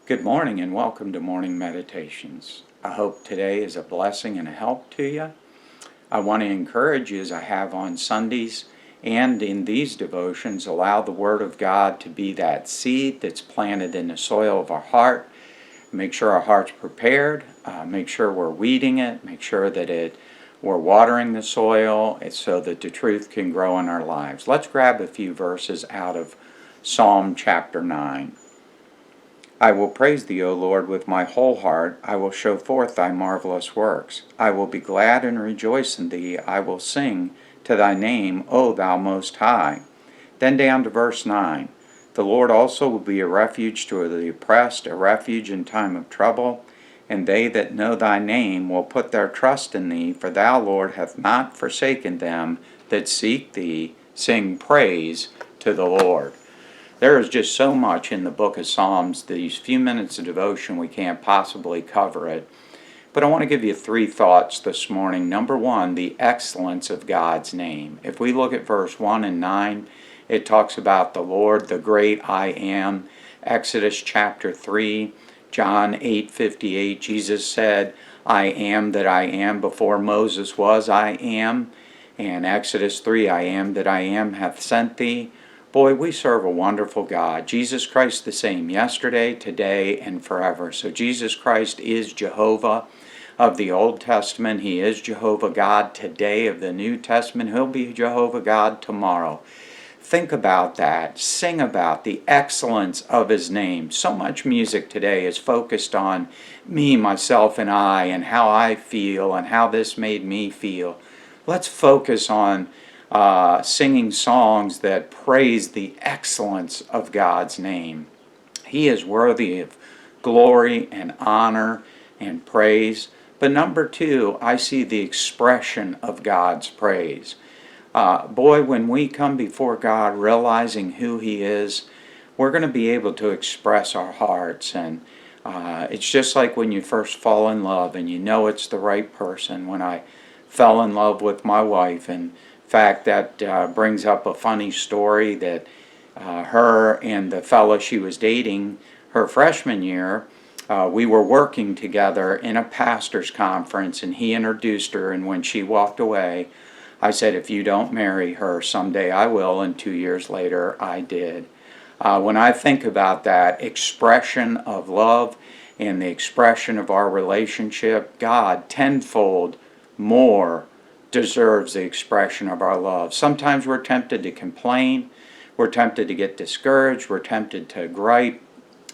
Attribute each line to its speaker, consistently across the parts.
Speaker 1: Good morning and welcome to Morning Meditations. I hope today is a blessing and a help to you. I want to encourage you, as I have on Sundays and in these devotions, allow the Word of God to be that seed that's planted in the soil of our heart. Make sure our heart's prepared, make sure we're weeding it, make sure that we're watering the soil so that the truth can grow in our lives. Let's grab a few verses out of Psalm chapter 9. I will praise thee, O Lord, with my whole heart. I will show forth thy marvelous works. I will be glad and rejoice in thee. I will sing to thy name, O thou most high. Then down to verse 9. The Lord also will be a refuge to the oppressed, a refuge in time of trouble. And they that know thy name will put their trust in thee, for thou, Lord, hast not forsaken them that seek thee. Sing praise to the Lord. There is just so much in the book of Psalms. These few minutes of devotion, we can't possibly cover it. But I want to give you three thoughts this morning. Number one, the excellence of God's name. If we look at verse 1 and 9, it talks about the Lord, the great I am. Exodus chapter 3, John 8:58, Jesus said, I am that I am. Before Moses was, I am. And Exodus 3, I am that I am hath sent thee. Boy, we serve a wonderful God. Jesus Christ the same yesterday, today, and forever. So Jesus Christ is Jehovah of the Old Testament. He is Jehovah God today of the New Testament. He'll be Jehovah God tomorrow. Think about that. Sing about the excellence of His name. So much music today is focused on me, myself, and I, and how I feel, and how this made me feel. Let's focus on singing songs that praise the excellence of God's name. He is worthy of glory and honor and praise. But number two, I see the expression of God's praise. Boy, when we come before God realizing who He is, we're going to be able to express our hearts. And it's just like when you first fall in love and you know it's the right person. When I fell in love with my wife, and in fact, that brings up a funny story that her and the fellow she was dating her freshman year, we were working together in a pastor's conference, and he introduced her, and when she walked away, I said, if you don't marry her, someday I will, and 2 years later, I did. When I think about that expression of love and the expression of our relationship, God tenfold more deserves the expression of our love. Sometimes we're tempted to complain, we're tempted to get discouraged, we're tempted to gripe,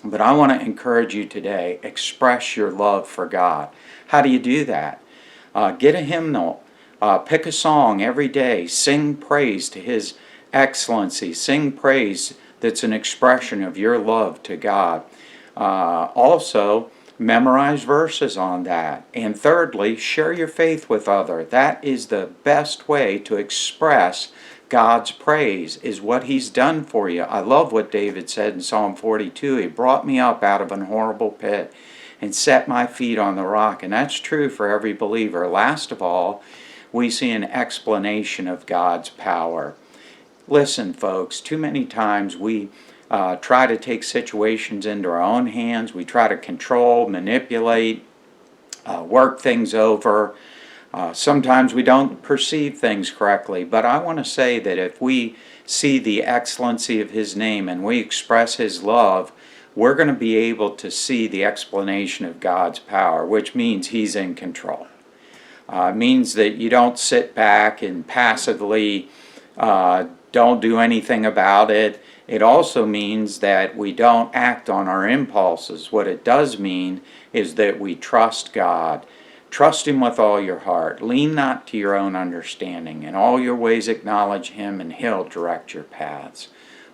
Speaker 1: but I want to encourage you today, express your love for God. How do you do that? Get a hymnal, pick a song every day, sing praise to His excellency, sing praise that's an expression of your love to God. Also, memorize verses on that. And thirdly, share your faith with others. That is the best way to express God's praise, is what He's done for you. I love what David said in Psalm 42. He brought me up out of an horrible pit and set my feet on the rock. And that's true for every believer. Last of all, we see an explanation of God's power. Listen, folks, too many times we try to take situations into our own hands. We try to control, manipulate, work things over. Sometimes we don't perceive things correctly. But I want to say that if we see the excellency of His name and we express His love, we're going to be able to see the explanation of God's power, which means He's in control. It means that you don't sit back and passively don't do anything about it. It also means that we don't act on our impulses. What it does mean is that we trust God. Trust Him with all your heart. Lean not to your own understanding. In all your ways acknowledge Him, and He'll direct your paths.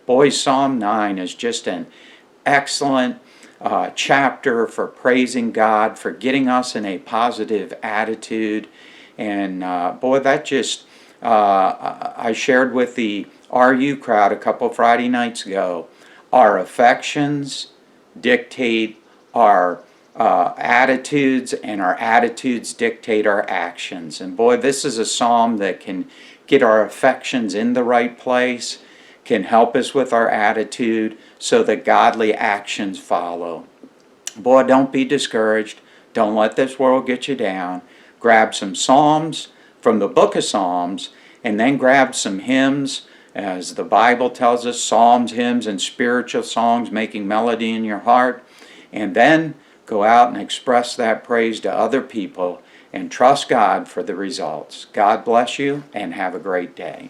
Speaker 1: Boy, Psalm 9 is just an excellent chapter for praising God, for getting us in a positive attitude. And boy, that just, I shared with the RU crowd a couple Friday nights ago. Our affections dictate our attitudes, and our attitudes dictate our actions. And boy, this is a psalm that can get our affections in the right place, can help us with our attitude so that godly actions follow. Boy, don't be discouraged. Don't let this world get you down. Grab some Psalms from the book of Psalms, and then grab some hymns, as the Bible tells us, psalms, hymns, and spiritual songs making melody in your heart. And then go out and express that praise to other people and trust God for the results. God bless you and have a great day.